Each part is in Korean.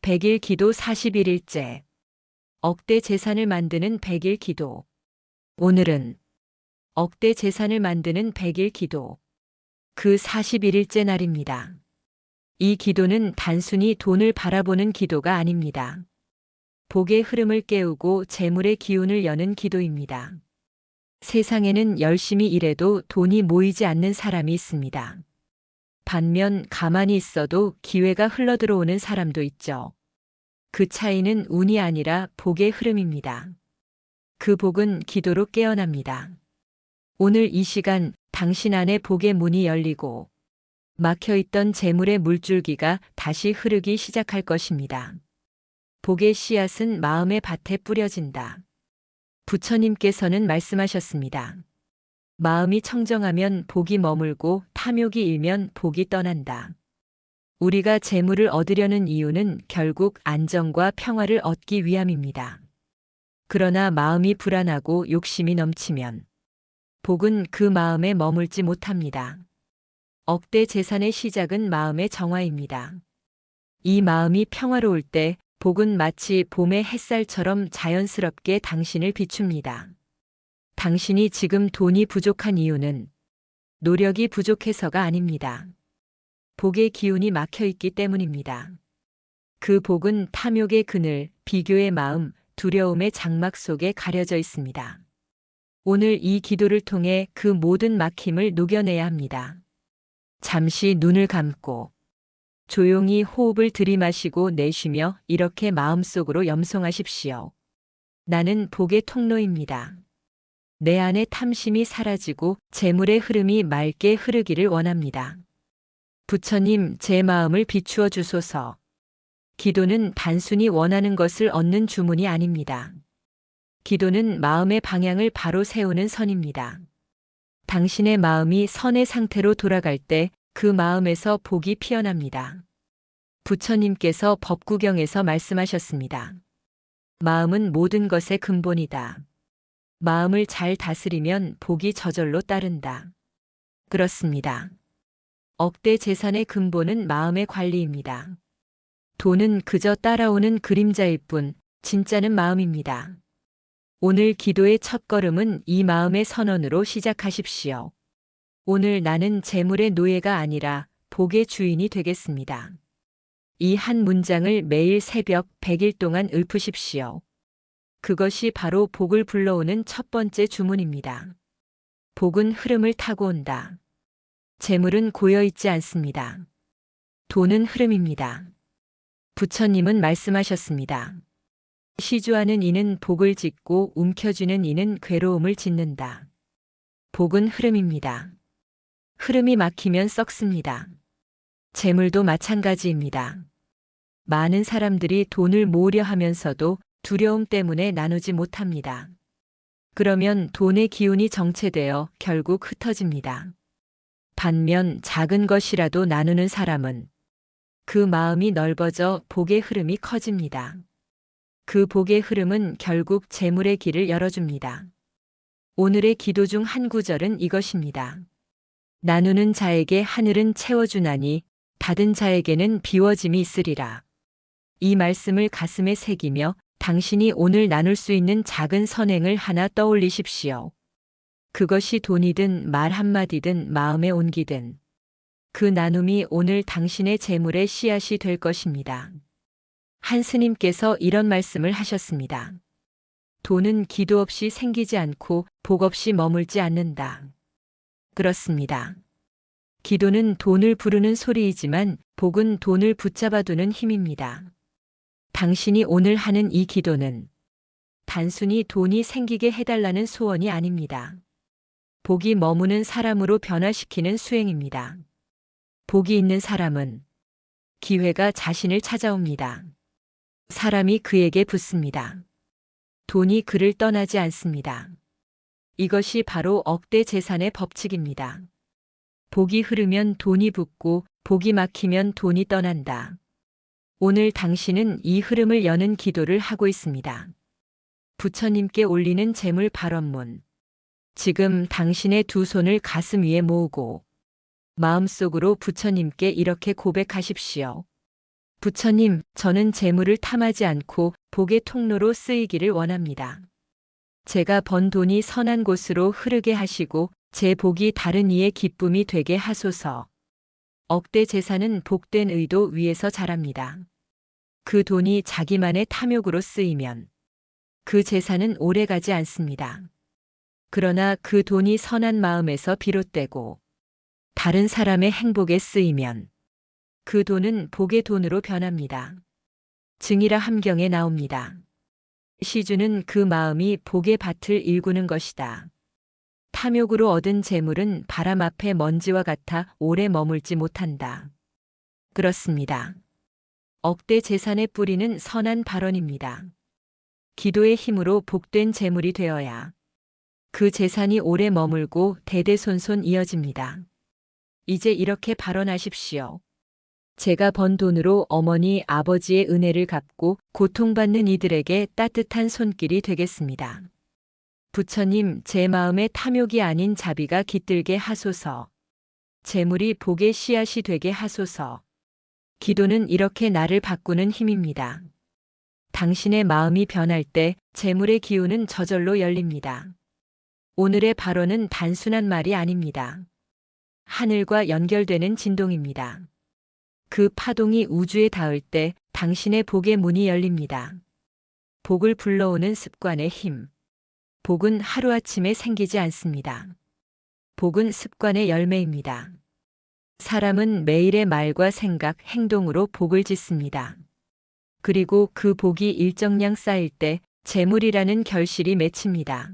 100일 기도 41일째. 억대 재산을 만드는 100일 기도. 오늘은 억대 재산을 만드는 100일 기도. 그 41일째 날입니다. 이 기도는 단순히 돈을 바라보는 기도가 아닙니다. 복의 흐름을 깨우고 재물의 기운을 여는 기도입니다. 세상에는 열심히 일해도 돈이 모이지 않는 사람이 있습니다. 반면 가만히 있어도 기회가 흘러들어오는 사람도 있죠. 그 차이는 운이 아니라 복의 흐름입니다. 그 복은 기도로 깨어납니다. 오늘 이 시간 당신 안에 복의 문이 열리고 막혀있던 재물의 물줄기가 다시 흐르기 시작할 것입니다. 복의 씨앗은 마음의 밭에 뿌려진다. 부처님께서는 말씀하셨습니다. 마음이 청정하면 복이 머물고 탐욕이 일면 복이 떠난다. 우리가 재물을 얻으려는 이유는 결국 안정과 평화를 얻기 위함입니다. 그러나 마음이 불안하고 욕심이 넘치면 복은 그 마음에 머물지 못합니다. 억대 재산의 시작은 마음의 정화입니다. 이 마음이 평화로울 때 복은 마치 봄의 햇살처럼 자연스럽게 당신을 비춥니다. 당신이 지금 돈이 부족한 이유는 노력이 부족해서가 아닙니다. 복의 기운이 막혀 있기 때문입니다. 그 복은 탐욕의 그늘, 비교의 마음, 두려움의 장막 속에 가려져 있습니다. 오늘 이 기도를 통해 그 모든 막힘을 녹여내야 합니다. 잠시 눈을 감고 조용히 호흡을 들이마시고 내쉬며 이렇게 마음속으로 염송하십시오. 나는 복의 통로입니다. 내 안의 탐심이 사라지고 재물의 흐름이 맑게 흐르기를 원합니다. 부처님, 제 마음을 비추어 주소서. 기도는 단순히 원하는 것을 얻는 주문이 아닙니다. 기도는 마음의 방향을 바로 세우는 선입니다. 당신의 마음이 선의 상태로 돌아갈 때 그 마음에서 복이 피어납니다. 부처님께서 법구경에서 말씀하셨습니다. 마음은 모든 것의 근본이다. 마음을 잘 다스리면 복이 저절로 따른다. 그렇습니다. 억대 재산의 근본은 마음의 관리입니다. 돈은 그저 따라오는 그림자일 뿐, 진짜는 마음입니다. 오늘 기도의 첫걸음은 이 마음의 선언으로 시작하십시오. 오늘 나는 재물의 노예가 아니라 복의 주인이 되겠습니다. 이 한 문장을 매일 새벽 100일 동안 읊으십시오. 그것이 바로 복을 불러오는 첫 번째 주문입니다. 복은 흐름을 타고 온다. 재물은 고여있지 않습니다. 돈은 흐름입니다. 부처님은 말씀하셨습니다. 시주하는 이는 복을 짓고 움켜쥐는 이는 괴로움을 짓는다. 복은 흐름입니다. 흐름이 막히면 썩습니다. 재물도 마찬가지입니다. 많은 사람들이 돈을 모으려 하면서도 두려움 때문에 나누지 못합니다. 그러면 돈의 기운이 정체되어 결국 흩어집니다. 반면 작은 것이라도 나누는 사람은 그 마음이 넓어져 복의 흐름이 커집니다. 그 복의 흐름은 결국 재물의 길을 열어줍니다. 오늘의 기도 중 한 구절은 이것입니다. 나누는 자에게 하늘은 채워주나니 받은 자에게는 비워짐이 있으리라. 이 말씀을 가슴에 새기며 당신이 오늘 나눌 수 있는 작은 선행을 하나 떠올리십시오. 그것이 돈이든 말 한마디든 마음의 온기든 그 나눔이 오늘 당신의 재물의 씨앗이 될 것입니다. 한 스님께서 이런 말씀을 하셨습니다. 돈은 기도 없이 생기지 않고 복 없이 머물지 않는다. 그렇습니다. 기도는 돈을 부르는 소리이지만 복은 돈을 붙잡아두는 힘입니다. 당신이 오늘 하는 이 기도는 단순히 돈이 생기게 해달라는 소원이 아닙니다. 복이 머무는 사람으로 변화시키는 수행입니다. 복이 있는 사람은 기회가 자신을 찾아옵니다. 사람이 그에게 붙습니다. 돈이 그를 떠나지 않습니다. 이것이 바로 억대 재산의 법칙입니다. 복이 흐르면 돈이 붙고 복이 막히면 돈이 떠난다. 오늘 당신은 이 흐름을 여는 기도를 하고 있습니다. 부처님께 올리는 재물 발언문. 지금 당신의 두 손을 가슴 위에 모으고 마음속으로 부처님께 이렇게 고백하십시오. 부처님, 저는 재물을 탐하지 않고 복의 통로로 쓰이기를 원합니다. 제가 번 돈이 선한 곳으로 흐르게 하시고 제 복이 다른 이의 기쁨이 되게 하소서. 억대 재산은 복된 의도 위에서 자랍니다. 그 돈이 자기만의 탐욕으로 쓰이면 그 재산은 오래가지 않습니다. 그러나 그 돈이 선한 마음에서 비롯되고 다른 사람의 행복에 쓰이면 그 돈은 복의 돈으로 변합니다. 증이라 함경에 나옵니다. 시주는 그 마음이 복의 밭을 일구는 것이다. 탐욕으로 얻은 재물은 바람 앞에 먼지와 같아 오래 머물지 못한다. 그렇습니다. 억대 재산의 뿌리는 선한 발언입니다. 기도의 힘으로 복된 재물이 되어야 그 재산이 오래 머물고 대대손손 이어집니다. 이제 이렇게 발언하십시오. 제가 번 돈으로 어머니, 아버지의 은혜를 갚고 고통받는 이들에게 따뜻한 손길이 되겠습니다. 부처님, 제 마음에 탐욕이 아닌 자비가 깃들게 하소서. 재물이 복의 씨앗이 되게 하소서. 기도는 이렇게 나를 바꾸는 힘입니다. 당신의 마음이 변할 때 재물의 기운은 저절로 열립니다. 오늘의 발언은 단순한 말이 아닙니다. 하늘과 연결되는 진동입니다. 그 파동이 우주에 닿을 때 당신의 복의 문이 열립니다. 복을 불러오는 습관의 힘. 복은 하루아침에 생기지 않습니다. 복은 습관의 열매입니다. 사람은 매일의 말과 생각, 행동으로 복을 짓습니다. 그리고 그 복이 일정량 쌓일 때 재물이라는 결실이 맺힙니다.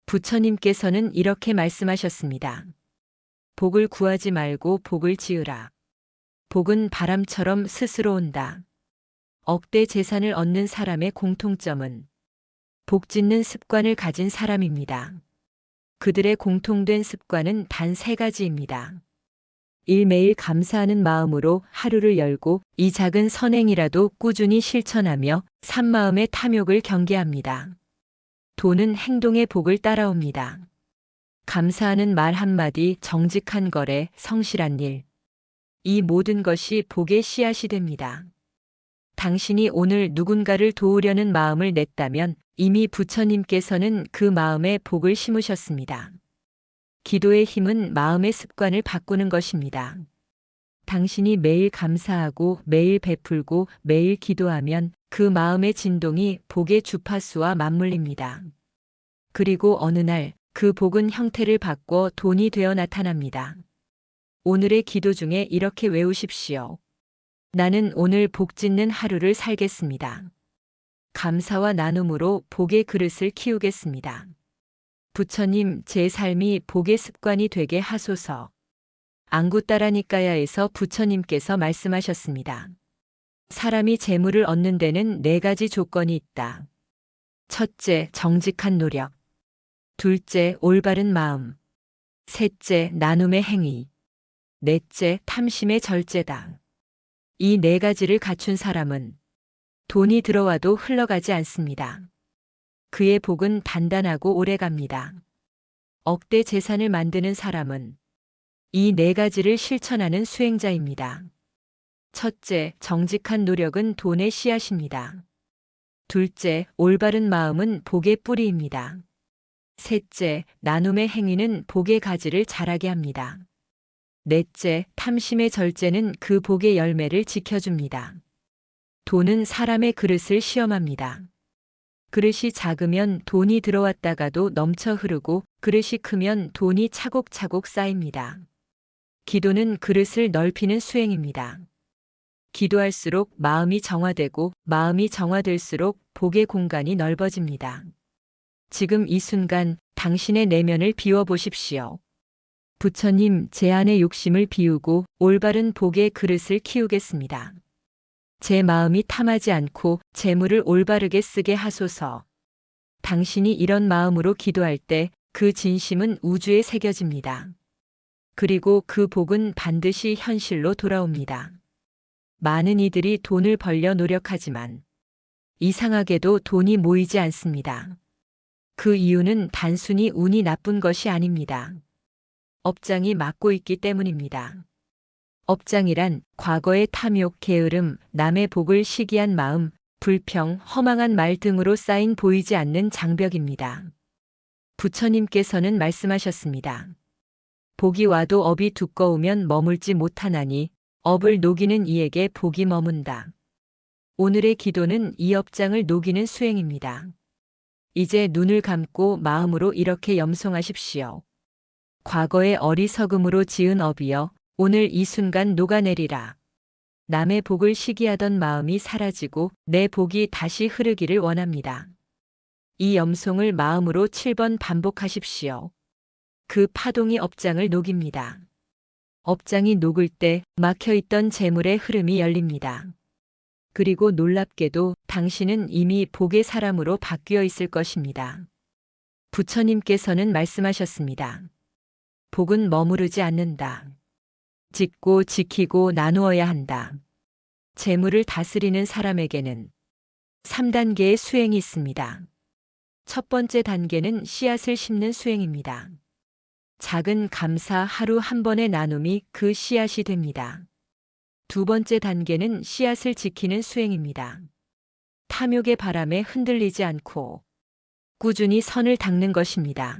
부처님께서는 이렇게 말씀하셨습니다. 복을 구하지 말고 복을 지으라. 복은 바람처럼 스스로 온다. 억대 재산을 얻는 사람의 공통점은 복 짓는 습관을 가진 사람입니다. 그들의 공통된 습관은 단 3가지입니다. 1. 매일 감사하는 마음으로 하루를 열고 이 작은 선행이라도 꾸준히 실천하며 3. 마음의 탐욕을 경계합니다. 돈은 행동의 복을 따라옵니다. 감사하는 말 한마디, 정직한 거래, 성실한 일. 이 모든 것이 복의 씨앗이 됩니다. 당신이 오늘 누군가를 도우려는 마음을 냈다면 이미 부처님께서는 그 마음에 복을 심으셨습니다. 기도의 힘은 마음의 습관을 바꾸는 것입니다. 당신이 매일 감사하고 매일 베풀고 매일 기도하면 그 마음의 진동이 복의 주파수와 맞물립니다. 그리고 어느 날 그 복은 형태를 바꿔 돈이 되어 나타납니다. 오늘의 기도 중에 이렇게 외우십시오. 나는 오늘 복 짓는 하루를 살겠습니다. 감사와 나눔으로 복의 그릇을 키우겠습니다. 부처님, 제 삶이 복의 습관이 되게 하소서. 앙구따라니까야에서 부처님께서 말씀하셨습니다. 사람이 재물을 얻는 데는 4가지 조건이 있다. 첫째, 정직한 노력. 둘째, 올바른 마음. 셋째, 나눔의 행위. 넷째, 탐심의 절제다. 이 4가지를 갖춘 사람은 돈이 들어와도 흘러가지 않습니다. 그의 복은 단단하고 오래갑니다. 억대 재산을 만드는 사람은 이 4가지를 실천하는 수행자입니다. 첫째, 정직한 노력은 돈의 씨앗입니다. 둘째, 올바른 마음은 복의 뿌리입니다. 셋째, 나눔의 행위는 복의 가지를 자라게 합니다. 넷째, 탐심의 절제는 그 복의 열매를 지켜줍니다. 돈은 사람의 그릇을 시험합니다. 그릇이 작으면 돈이 들어왔다가도 넘쳐 흐르고 그릇이 크면 돈이 차곡차곡 쌓입니다. 기도는 그릇을 넓히는 수행입니다. 기도할수록 마음이 정화되고 마음이 정화될수록 복의 공간이 넓어집니다. 지금 이 순간 당신의 내면을 비워보십시오. 부처님, 제 안의 욕심을 비우고 올바른 복의 그릇을 키우겠습니다. 제 마음이 탐하지 않고 재물을 올바르게 쓰게 하소서. 당신이 이런 마음으로 기도할 때 그 진심은 우주에 새겨집니다. 그리고 그 복은 반드시 현실로 돌아옵니다. 많은 이들이 돈을 벌려 노력하지만 이상하게도 돈이 모이지 않습니다. 그 이유는 단순히 운이 나쁜 것이 아닙니다. 업장이 막고 있기 때문입니다. 업장이란 과거의 탐욕, 게으름, 남의 복을 시기한 마음, 불평, 허망한 말 등으로 쌓인 보이지 않는 장벽입니다. 부처님께서는 말씀하셨습니다. 복이 와도 업이 두꺼우면 머물지 못하나니 업을 녹이는 이에게 복이 머문다. 오늘의 기도는 이 업장을 녹이는 수행입니다. 이제 눈을 감고 마음으로 이렇게 염송하십시오. 과거의 어리석음으로 지은 업이여 오늘 이 순간 녹아내리라. 남의 복을 시기하던 마음이 사라지고 내 복이 다시 흐르기를 원합니다. 이 염송을 마음으로 7번 반복하십시오. 그 파동이 업장을 녹입니다. 업장이 녹을 때 막혀있던 재물의 흐름이 열립니다. 그리고 놀랍게도 당신은 이미 복의 사람으로 바뀌어 있을 것입니다. 부처님께서는 말씀하셨습니다. 복은 머무르지 않는다. 짓고 지키고 나누어야 한다. 재물을 다스리는 사람에게는 3단계의 수행이 있습니다. 첫 번째 단계는 씨앗을 심는 수행입니다. 작은 감사 하루 한 번의 나눔이 그 씨앗이 됩니다. 두 번째 단계는 씨앗을 지키는 수행입니다. 탐욕의 바람에 흔들리지 않고 꾸준히 선을 닦는 것입니다.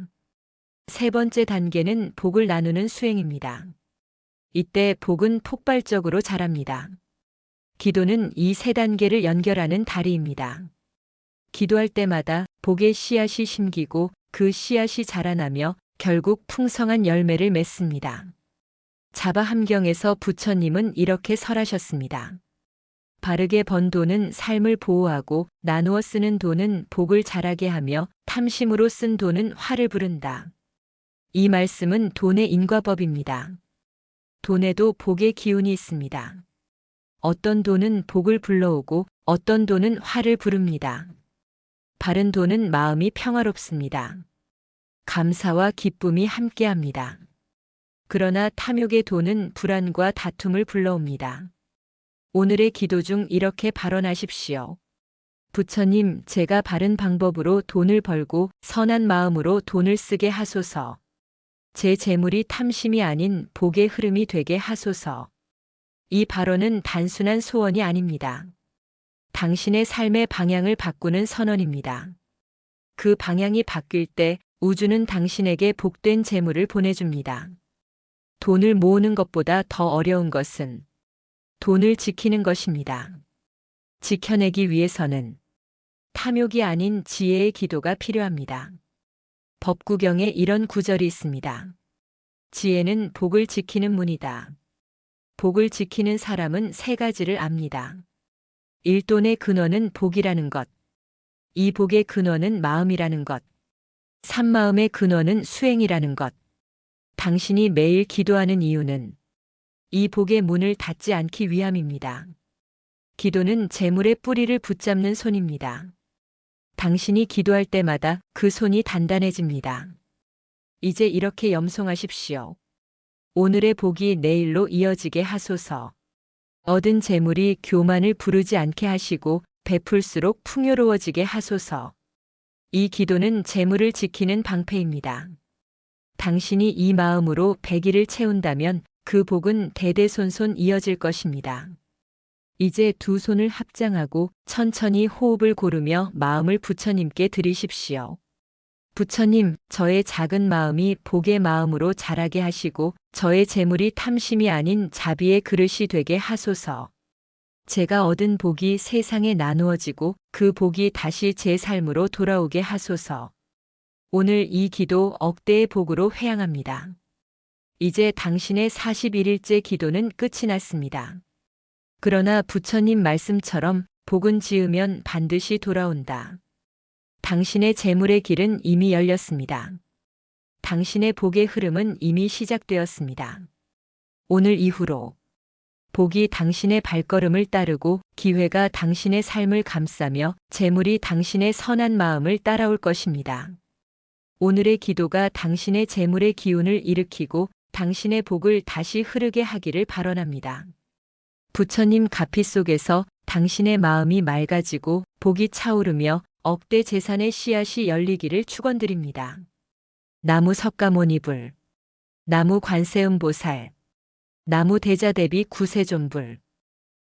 세 번째 단계는 복을 나누는 수행입니다. 이때 복은 폭발적으로 자랍니다. 기도는 이 세 단계를 연결하는 다리입니다. 기도할 때마다 복의 씨앗이 심기고 그 씨앗이 자라나며 결국 풍성한 열매를 맺습니다. 자바함경에서 부처님은 이렇게 설하셨습니다. 바르게 번 돈은 삶을 보호하고 나누어 쓰는 돈은 복을 자라게 하며 탐심으로 쓴 돈은 화를 부른다. 이 말씀은 돈의 인과법입니다. 돈에도 복의 기운이 있습니다. 어떤 돈은 복을 불러오고 어떤 돈은 화를 부릅니다. 바른 돈은 마음이 평화롭습니다. 감사와 기쁨이 함께합니다. 그러나 탐욕의 돈은 불안과 다툼을 불러옵니다. 오늘의 기도 중 이렇게 발언하십시오. 부처님, 제가 바른 방법으로 돈을 벌고 선한 마음으로 돈을 쓰게 하소서. 제 재물이 탐심이 아닌 복의 흐름이 되게 하소서. 이 발언은 단순한 소원이 아닙니다. 당신의 삶의 방향을 바꾸는 선언입니다. 그 방향이 바뀔 때 우주는 당신에게 복된 재물을 보내줍니다. 돈을 모으는 것보다 더 어려운 것은 돈을 지키는 것입니다. 지켜내기 위해서는 탐욕이 아닌 지혜의 기도가 필요합니다. 법구경에 이런 구절이 있습니다. 지혜는 복을 지키는 문이다. 복을 지키는 사람은 세 가지를 압니다. 1돈의 근원은 복이라는 것. 2복의 근원은 마음이라는 것. 3마음의 근원은 수행이라는 것. 당신이 매일 기도하는 이유는 이 복의 문을 닫지 않기 위함입니다. 기도는 재물의 뿌리를 붙잡는 손입니다. 당신이 기도할 때마다 그 손이 단단해집니다. 이제 이렇게 염송하십시오. 오늘의 복이 내일로 이어지게 하소서. 얻은 재물이 교만을 부르지 않게 하시고 베풀수록 풍요로워지게 하소서. 이 기도는 재물을 지키는 방패입니다. 당신이 이 마음으로 100일을 채운다면 그 복은 대대손손 이어질 것입니다. 이제 두 손을 합장하고 천천히 호흡을 고르며 마음을 부처님께 드리십시오. 부처님, 저의 작은 마음이 복의 마음으로 자라게 하시고 저의 재물이 탐심이 아닌 자비의 그릇이 되게 하소서. 제가 얻은 복이 세상에 나누어지고 그 복이 다시 제 삶으로 돌아오게 하소서. 오늘 이 기도 억대의 복으로 회양합니다. 이제 당신의 41일째 기도는 끝이 났습니다. 그러나 부처님 말씀처럼 복은 지으면 반드시 돌아온다. 당신의 재물의 길은 이미 열렸습니다. 당신의 복의 흐름은 이미 시작되었습니다. 오늘 이후로 복이 당신의 발걸음을 따르고 기회가 당신의 삶을 감싸며 재물이 당신의 선한 마음을 따라올 것입니다. 오늘의 기도가 당신의 재물의 기운을 일으키고 당신의 복을 다시 흐르게 하기를 발언합니다. 부처님 가피 속에서 당신의 마음이 맑아지고 복이 차오르며 억대 재산의 씨앗이 열리기를 축원드립니다. 나무 석가모니불, 나무 관세음보살, 나무 대자 대비 구세존불.